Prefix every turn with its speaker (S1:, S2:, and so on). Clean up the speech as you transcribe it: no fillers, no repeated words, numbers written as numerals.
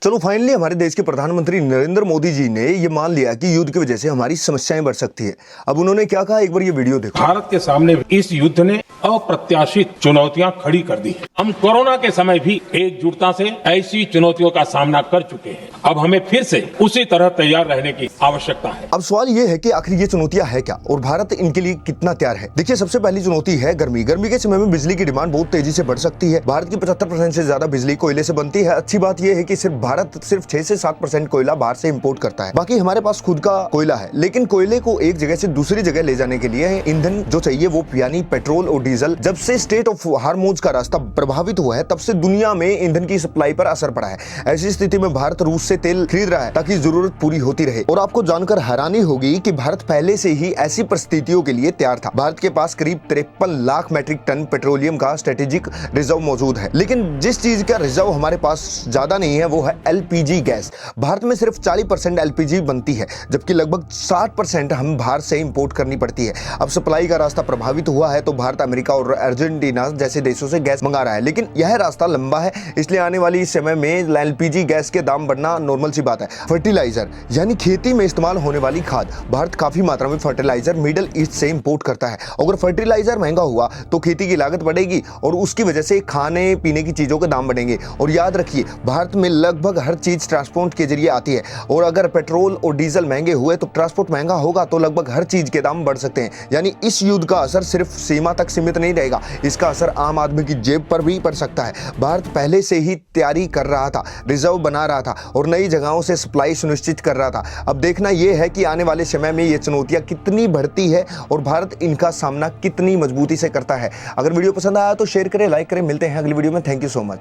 S1: चलो फाइनली हमारे देश के प्रधानमंत्री नरेंद्र मोदी जी ने ये मान लिया कि युद्ध की वजह से हमारी समस्याएं बढ़ सकती है। अब उन्होंने क्या कहा, एक बार ये वीडियो देखो।
S2: भारत के सामने इस युद्ध ने अप्रत्याशित चुनौतियां खड़ी कर दी हैं। हम कोरोना के समय भी एकजुटता से ऐसी चुनौतियों का सामना कर चुके हैं। अब हमें फिर से उसी तरह तैयार रहने की आवश्यकता है।
S1: अब सवाल ये है कि आखिर ये चुनौतियां है क्या और भारत इनके लिए कितना तैयार है। देखिए, सबसे पहली चुनौती है गर्मी। गर्मी के समय में बिजली की डिमांड बहुत तेजी से बढ़ सकती है। भारत की 75% से ज्यादा बिजली कोयले से बनती है। अच्छी बात यह है कि भारत सिर्फ 6 से 7% कोयला बाहर से इंपोर्ट करता है, बाकी हमारे पास खुद का कोयला है। लेकिन कोयले को एक जगह से दूसरी जगह ले जाने के लिए ईंधन जो चाहिए वो यानी पेट्रोल और डीजल। जब से स्टेट ऑफ हार्मोज का रास्ता प्रभावित हुआ है तब से दुनिया में ईंधन की सप्लाई पर असर पड़ा है। ऐसी स्थिति में भारत रूस से तेल खरीद रहा है ताकि जरूरत पूरी होती रहे। और आपको जानकर हैरानी होगी कि भारत पहले से ही ऐसी परिस्थितियों के लिए तैयार था। भारत के पास करीब 53 लाख मैट्रिक टन पेट्रोलियम का स्ट्रेटेजिक रिजर्व मौजूद है। लेकिन जिस चीज का रिजर्व हमारे पास ज्यादा नहीं है वो है एलपीजी गैस। भारत में सिर्फ 40% एलपीजी बनती है, जबकि लगभग 60% हम बाहर से इंपोर्ट करनी पड़ती है। अब सप्लाई का रास्ता प्रभावित हुआ है तो भारत अमेरिका और अर्जेंटीना जैसे देशों से गैस मंगा रहा है। लेकिन यह रास्ता लंबा है, इसलिए आने वाली समय में एलपीजी गैस के दाम बढ़ना नॉर्मल सी बात है। फर्टिलाइजर यानी खेती में इस्तेमाल होने वाली खाद, भारत काफी मात्रा में फर्टिलाइजर मिडिल ईस्ट से इंपोर्ट करता है। अगर फर्टिलाइजर महंगा हुआ तो खेती की लागत बढ़ेगी और उसकी वजह से खाने पीने की चीजों के दाम बढ़ेंगे। और याद रखिए, भारत में लगभग हर चीज ट्रांसपोर्ट के जरिए आती है और अगर पेट्रोल और डीजल महंगे हुए तो ट्रांसपोर्ट महंगा होगा तो लगभग हर चीज के दाम बढ़ सकते हैं। यानी इस युद्ध का असर सिर्फ सीमा तक सीमित नहीं रहेगा, इसका असर आम आदमी की जेब पर भी पड़ सकता है। भारत पहले से ही तैयारी कर रहा था, रिजर्व बना रहा था और नई जगहों से सप्लाई सुनिश्चित कर रहा था। अब देखना यह है कि आने वाले समय में ये चुनौतियां कितनी बढ़ती है और भारत इनका सामना कितनी मजबूती से करता है। अगर वीडियो पसंद आया तो शेयर करें, लाइक करें। मिलते हैं अगली वीडियो में। Thank you so much.